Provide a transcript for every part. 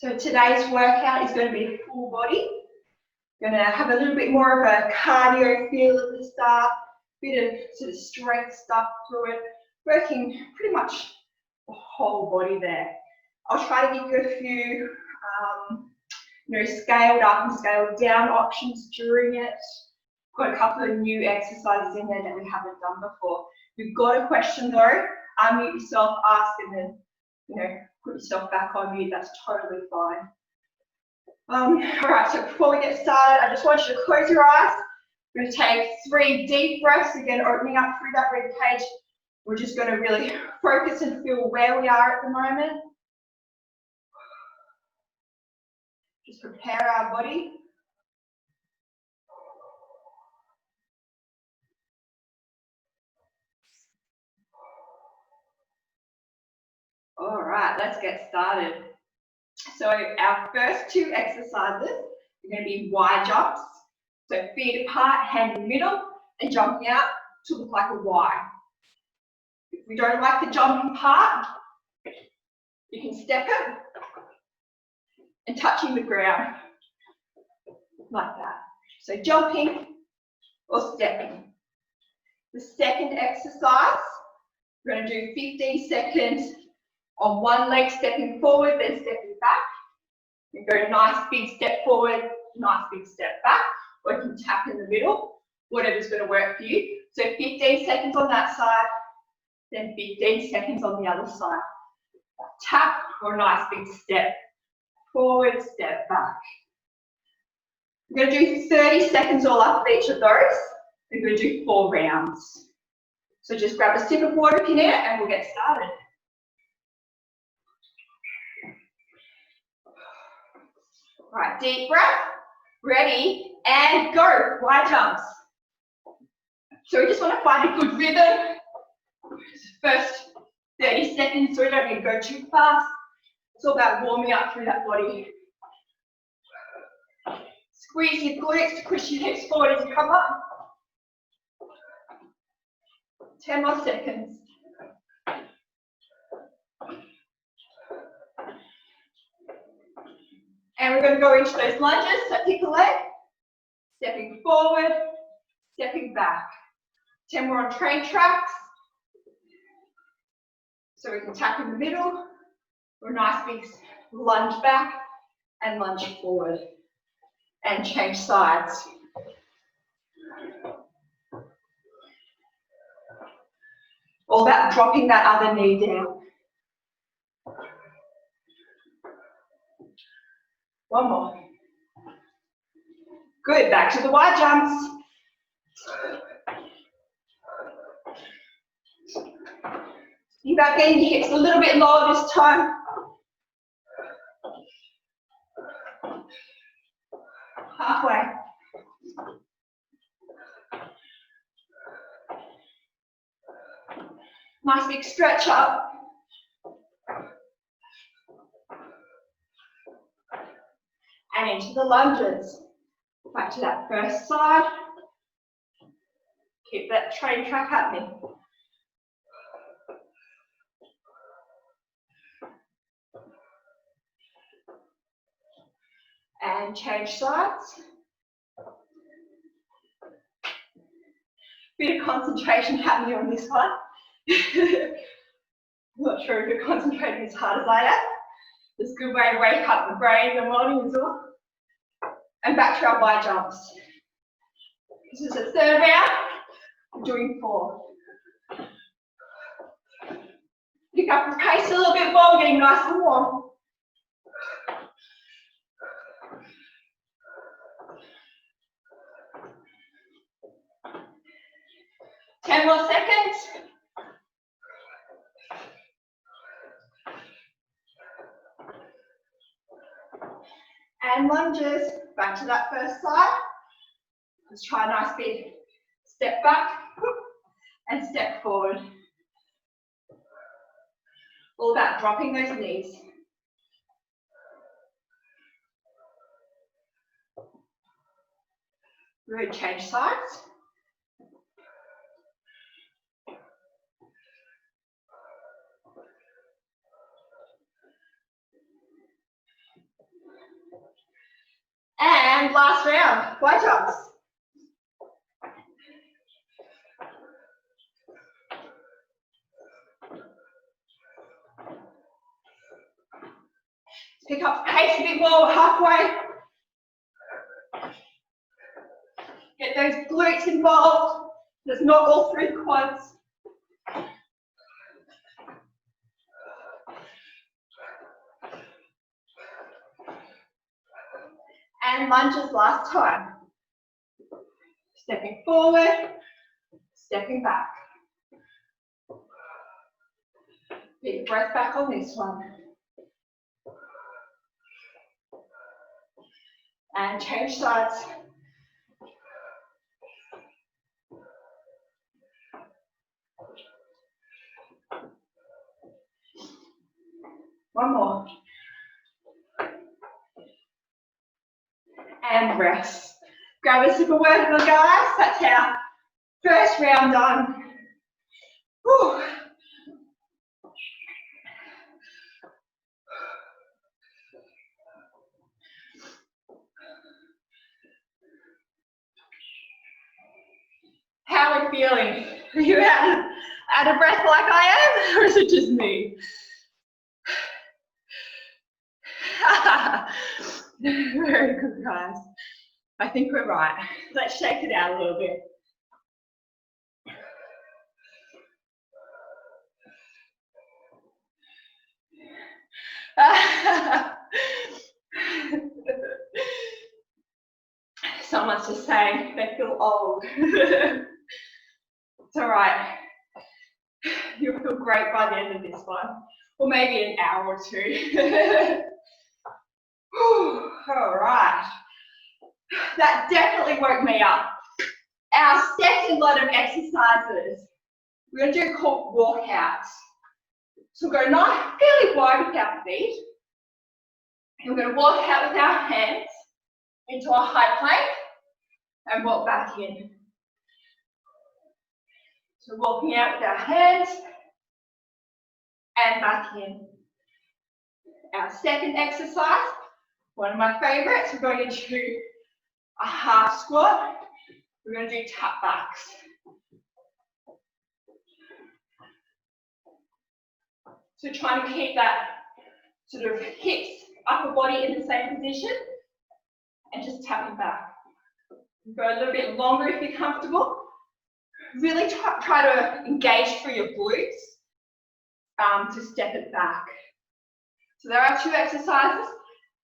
So today's workout is going to be full body. Going to have a little bit more of a cardio feel at the start, bit of sort of strength stuff through it, working pretty much the whole body there. I'll try to give you a few scaled up and scaled down options during it. Got a couple of new exercises in there that we haven't done before. If you've got a question though, unmute yourself, ask, and then put yourself back on mute. That's totally fine. All right, so before we get started, I just want you to close your eyes. We're going to take 3 deep breaths, again opening up through that rib cage. We're just going to really focus and feel where we are at the moment. Just prepare our body. All right, let's get started. So our first 2 exercises are going to be Y jumps. So feet apart, hand in the middle, and jumping out to look like a Y. If we don't like the jumping part, you can step it and touching the ground like that. So jumping or stepping. The second exercise, we're going to do 15 seconds on one leg stepping forward, then stepping back. You go nice big step forward, nice big step back, or you can tap in the middle, whatever's going to work for you. So 15 seconds on that side, then 15 seconds on the other side. Tap or a nice big step forward, step back. We're going to do 30 seconds all up of each of those. We're going to do 4 rounds. So just grab a sip of water if you need it and we'll get started. Right, deep breath, ready, and go. Y jumps. So we just want to find a good rhythm. First 30 seconds, so we don't need to go too fast. It's all about warming up through that body. Squeeze your glutes to push your hips forward as you come up. 10 more seconds. And we're going to go into those lunges, so pick a leg, stepping forward, stepping back. 10 more on train tracks. So we can tap in the middle, or a nice big lunge back and lunge forward. And change sides. All about dropping that other knee down. One more. Good, back to the Y jumps. You back in, your hips a little bit lower this time. Halfway. Nice big stretch up. And into the lunges. Back to that first side. Keep that train track happening. And change sides. Bit of concentration happening on this one. I'm not sure if you're concentrating as hard as I am. It's a good way to wake up the brain in the morning as well. And back to our Y jumps. This is the 3rd round. We're doing 4. Pick up the pace a little bit more, we're getting nice and warm. Ten more seconds. And lunges, back to that first side. Let's try a nice big step back and step forward. All about dropping those knees. Good, change sides. And last round, wide jumps. Pick up pace a bit more, halfway. Get those glutes involved. Just not all through the quads. And lunges last time. Stepping forward, stepping back. Big breath back on this one. And change sides. One more. And rest. Grab a sip of water, guys. That's our first round done. Whew. How are we feeling? Are you out of breath like I am, or is it just me? Very good, guys. I think we're right. Let's shake it out a little bit. Someone's just saying they feel old. It's all right. You'll feel great by the end of this one, or maybe an hour or two. All right. That definitely woke me up. Our second lot of exercises, we're going to do called walkouts. So we're going to go fairly wide with our feet. And we're going to walk out with our hands into a high plank and walk back in. So walking out with our hands and back in. Our second exercise, one of my favorites, we're going to do a half squat. We're going to do tap backs. So trying to keep that sort of hips, upper body in the same position and just tapping back. Go a little bit longer if you're comfortable. Really try to engage through your glutes to step it back. So there are 2 exercises.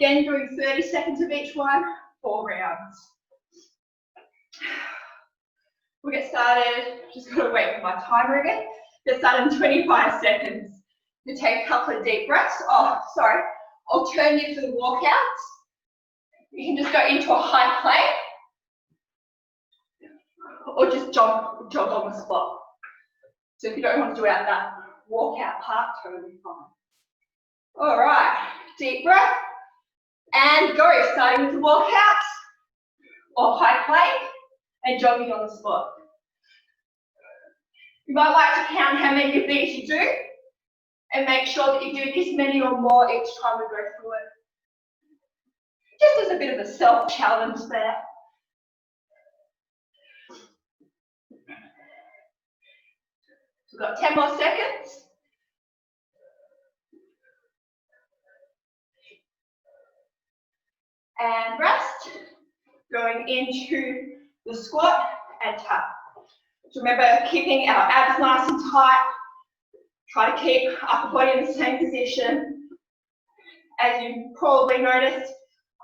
Again, doing 30 seconds of each one, 4 rounds. We'll get started. Just got to wait for my timer again. Get started in 25 seconds. You take a couple of deep breaths. Oh, sorry. Alternative to the walkouts. You can just go into a high plank or just jog on the spot. So if you don't want to do out that walkout part, totally fine. All right, deep breath and go. Starting with the walkouts or high plank and jogging on the spot. You might like to count how many of these you do and make sure that you do this many or more each time we go through it. Just as a bit of a self-challenge there. So we've got 10 more seconds. And rest. Going into the squat and tap. So remember, keeping our abs nice and tight. Try to keep upper body in the same position. As you probably noticed,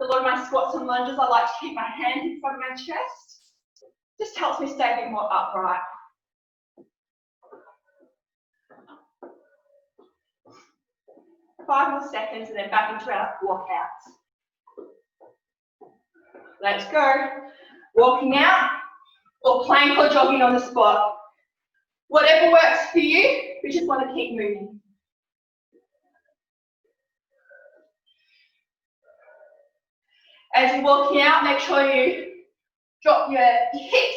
a lot of my squats and lunges, I like to keep my hands in front of my chest. Just helps me stay a bit more upright. Five more seconds and then back into our walkouts. Let's go. Walking out or plank or jogging on the spot. Whatever works for you, we just want to keep moving. As you're walking out, make sure you drop your hips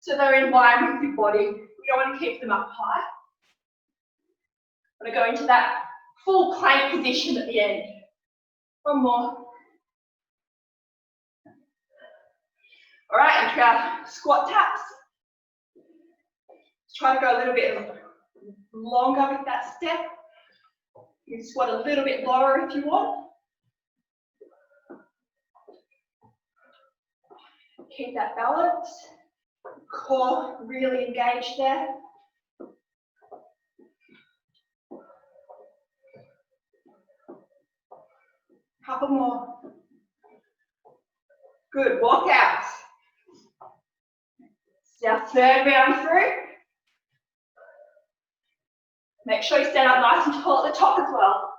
so they're in line with your body. We don't want to keep them up high. Want to go into that full plank position at the end. One more. All right, into our squat taps. Try to go a little bit longer with that step. You can squat a little bit lower if you want. Keep that balance. Core really engaged there. Couple more. Good, walk out. It's our third round through. Make sure you stand up nice and tall at the top as well.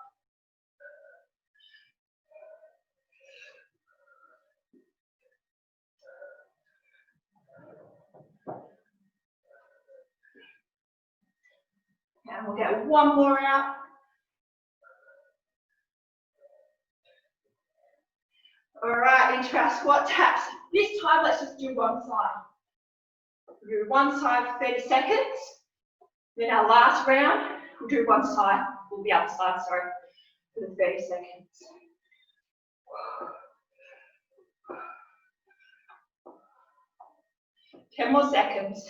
And we'll get one more out. All right, into our squat taps. This time, let's just do one side. We'll do one side for 30 seconds. Then our last round, we'll do one side, we'll be other side, sorry, for the 30 seconds. Ten more seconds.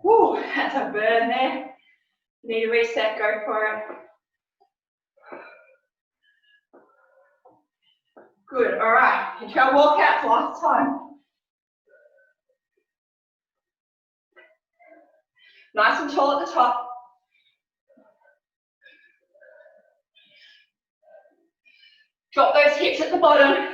Woo, that's a burn there. Need a reset, go for it. Good, all right, into our walkouts last time. Nice and tall at the top. Drop those hips at the bottom.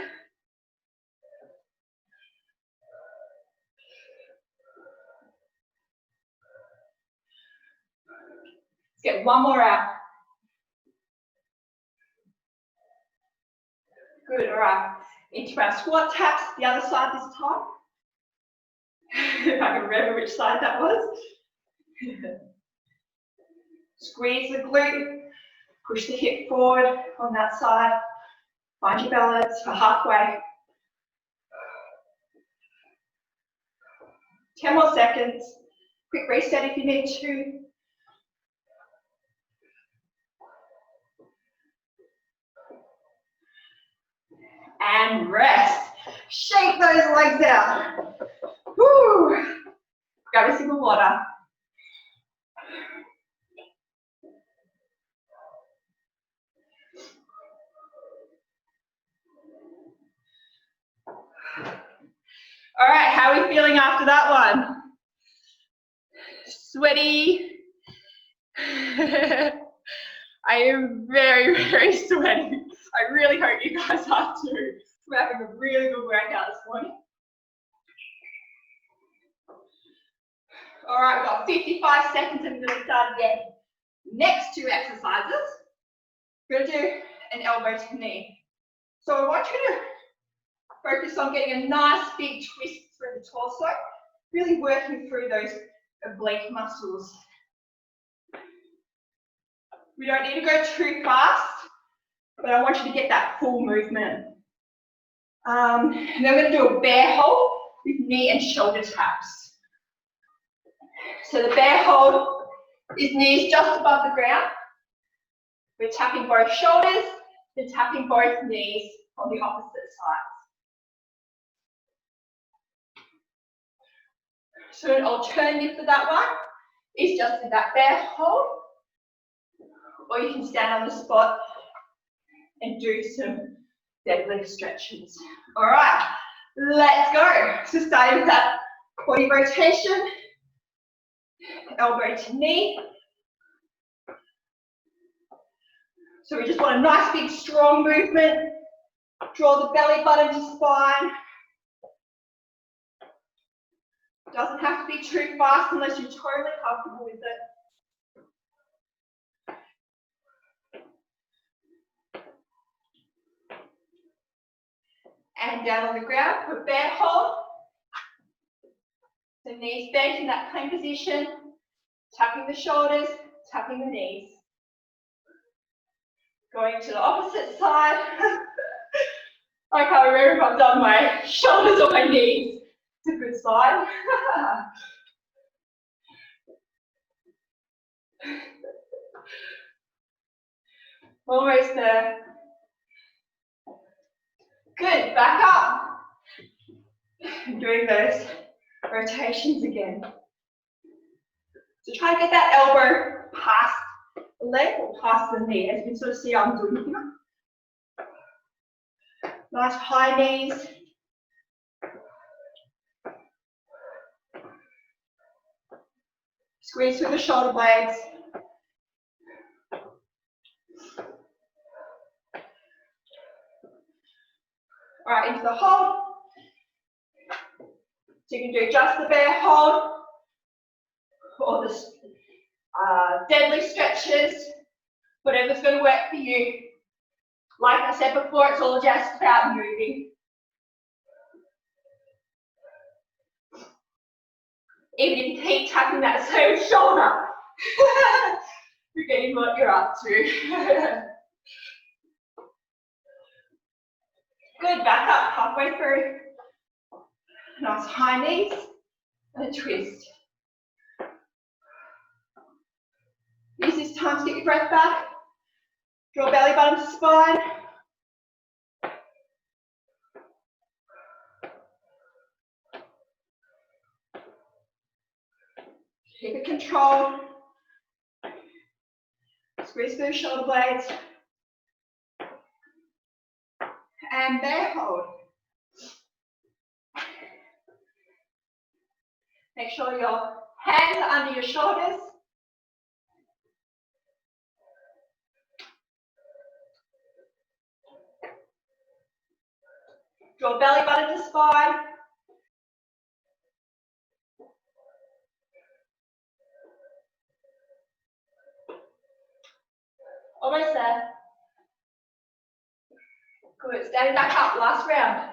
Let's get one more out. Good, all right. Into our squat taps, the other side this time. If I can remember which side that was. Squeeze the glute, push the hip forward on that side. Find your balance for halfway. 10 more seconds. Quick reset if you need to. And rest. Shake those legs out. Woo. Grab a sip of water. All right, how are we feeling after that one? Sweaty. I am very, very sweaty. I really hope you guys are too. We're having a really good workout this morning. All right, we've got 55 seconds and we're going to start again. Next two exercises, we're going to do an elbow to knee. So I want you to focus on getting a nice big twist through the torso, really working through those oblique muscles. We don't need to go too fast, but I want you to get that full movement. And then we're going to do a bear hold with knee and shoulder taps. So the bear hold is knees just above the ground. We're tapping both shoulders, then tapping both knees on the opposite sides. So an alternative for that one is just in that bear hold, or you can stand on the spot and do some deadlift stretches. All right, let's go. So starting with that body rotation, elbow to knee. So we just want a nice big strong movement. Draw the belly button to spine. Doesn't have to be too fast unless you're totally comfortable with it. And down on the ground for bear hold. So knees bent in that plank position, tapping the shoulders, tapping the knees. Going to the opposite side. I can't remember if I've done my shoulders or my knees. It's a good sign. Almost there. Good, back up. Doing those rotations again. So try to get that elbow past the leg or past the knee, as you can sort of see I'm doing here. Nice high knees. Squeeze through the shoulder blades. All right, into the hold. So you can do just the bear hold or the deadly stretches, whatever's going to work for you. Like I said before, it's all just about moving. Even if you keep tapping that same shoulder, you're getting what you're up to. Good, back up halfway through. Nice high knees and a twist. Use this time to get your breath back. Draw belly button to spine. Keep it controlled. Squeeze through the shoulder blades. And bear hold. Make sure your hands are under your shoulders. Draw belly button to spine. Almost there. Good, standing back up, last round.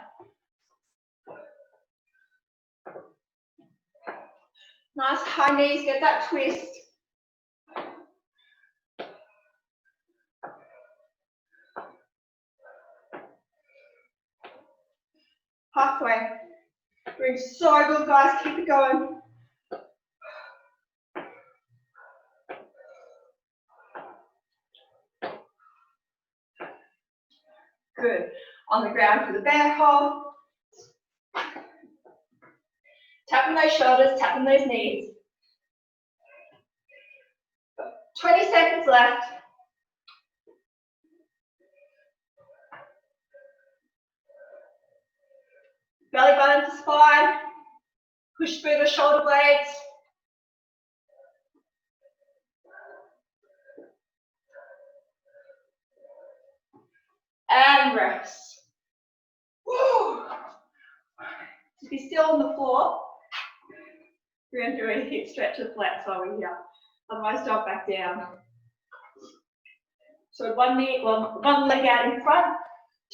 Nice high knees, get that twist. Halfway. Doing so good, guys, keep it going. Good. On the ground for the bear hold. Tapping those shoulders, tapping those knees. 20 seconds left. Belly button to spine. Push through the shoulder blades. And rest. Woo! Just be still on the floor. We're going to do a hip stretch of flats while we're here. Otherwise, drop back down. So one leg out in front,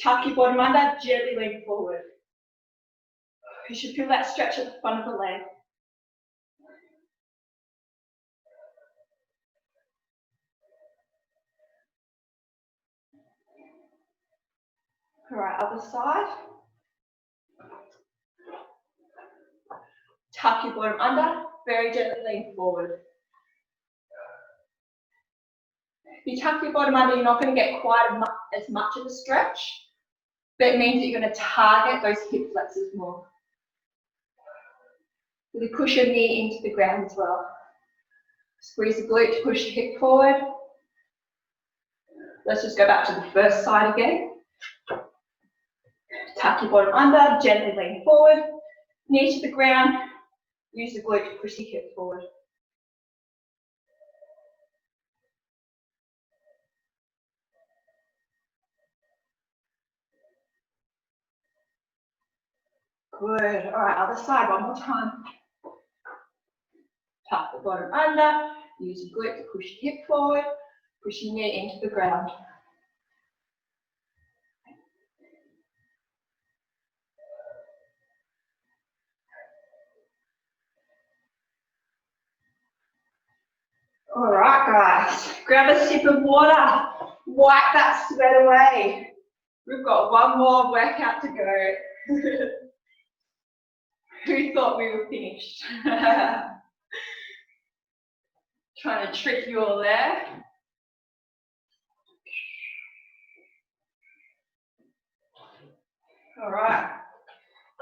tuck your bottom under, gently lean forward. You should feel that stretch at the front of the leg. All right, other side. Tuck your bottom under, very gently lean forward. If you tuck your bottom under, you're not going to get quite as much of a stretch, but it means that you're going to target those hip flexors more. Really push your knee into the ground as well. Squeeze the glute to push the hip forward. Let's just go back to the first side again. Tuck your bottom under, gently lean forward, knee to the ground, use the glute to push the hip forward. Good, all right, other side, one more time. Tuck the bottom under, use the glute to push the hip forward, push your knee into the ground. All right, guys, grab a sip of water, wipe that sweat away. We've got one more workout to go. Who thought we were finished? Trying to trick you all there. All right.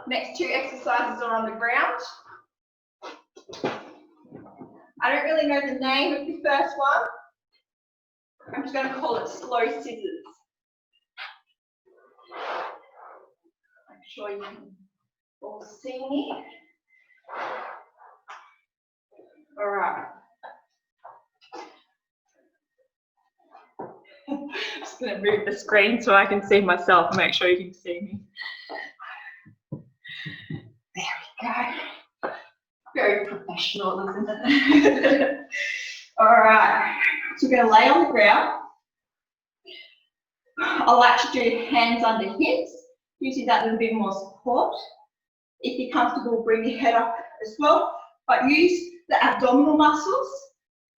Next two exercises are on the ground. I don't really know the name of the first one. I'm just going to call it slow scissors. I'm sure you can all see me. All right. I'm just going to move the screen so I can see myself and make sure you can see me. There we go. Very professional, isn't it? All right. So we're going to lay on the ground. I like to do hands under hips, using that little bit more support. If you're comfortable, bring your head up as well, but use the abdominal muscles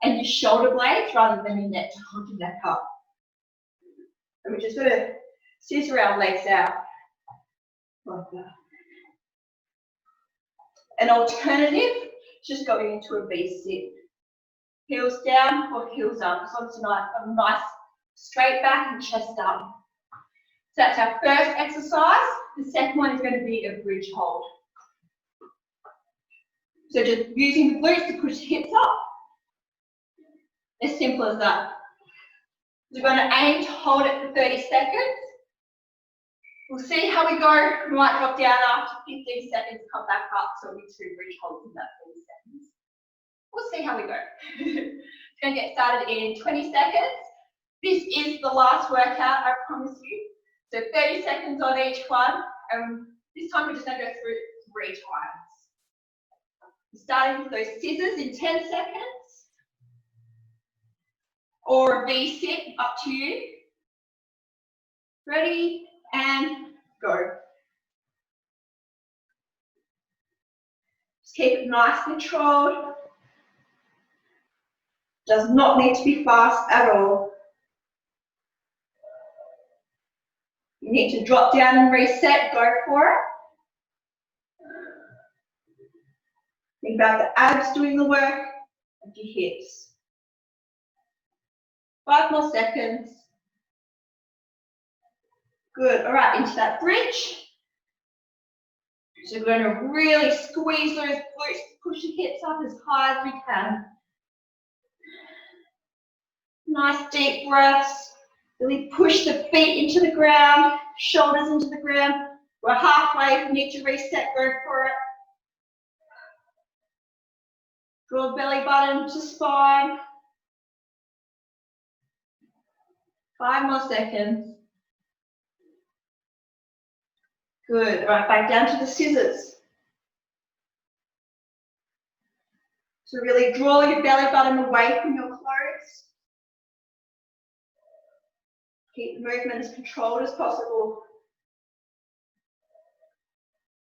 and your shoulder blades rather than your neck to hold your neck up. And we're just going to scissor our legs out like that. An alternative, just going into a V-sit. Heels down or heels up. So it's a nice straight back and chest up. So that's our first exercise. The second one is going to be a bridge hold. So just using the glutes to push the hips up. As simple as that. We're going to aim to hold it for 30 seconds. We'll see how we go. We might drop down after 15 seconds, come back up, so it'll be 2 bridge holds in that 30 seconds. We'll see how we go. It's going to get started in 20 seconds. This is the last workout, I promise you. So 30 seconds on each one. This time we're just going to go through 3 times. Starting with those scissors in 10 seconds. Or a V-sit, up to you. Ready, and go. Just keep it nice and controlled. Does not need to be fast at all. You need to drop down and reset, go for it. Think about the abs doing the work of your hips. 5 more seconds. Good, all right, into that bridge. So we're going to really squeeze those glutes, push the hips up as high as we can. Nice deep breaths. Really push the feet into the ground, shoulders into the ground. We're halfway, if you need to reset, go for it. Draw belly button to spine. 5 more seconds. Good. All right, back down to the scissors. So really draw your belly button away from your clothes. Keep the movement as controlled as possible.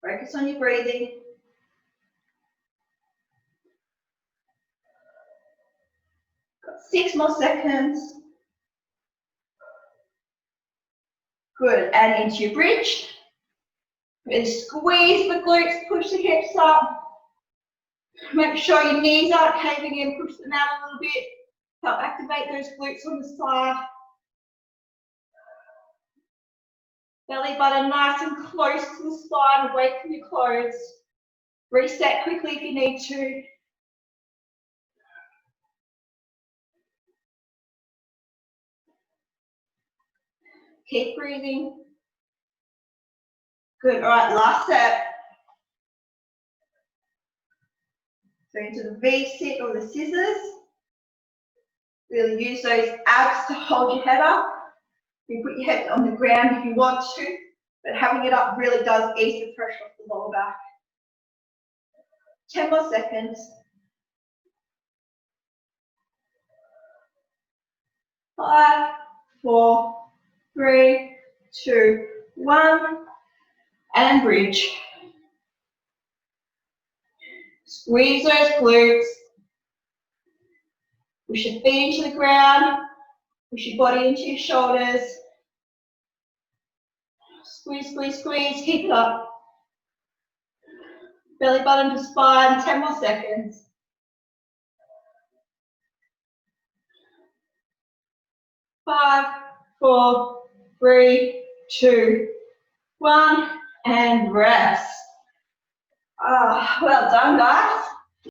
Focus on your breathing. Got 6 more seconds. Good. And into your bridge. Really squeeze the glutes, push the hips up. Make sure your knees aren't caving in, push them out a little bit. Help activate those glutes on the side. Belly button nice and close to the spine, away from your clothes. Reset quickly if you need to. Keep breathing. Good, all right, last set. So into the V-sit or the scissors. Really use those abs to hold your head up. You can put your head on the ground if you want to, but having it up really does ease the pressure off the lower back. 10 more seconds. 5, 4, 3, 2, 1, and bridge. Squeeze those glutes. Push your feet into the ground. Push your body into your shoulders. Squeeze, squeeze, squeeze. Keep it up. Belly button to spine. 10 more seconds. 5, 4, 3, 2, 1, and rest. Well done, guys.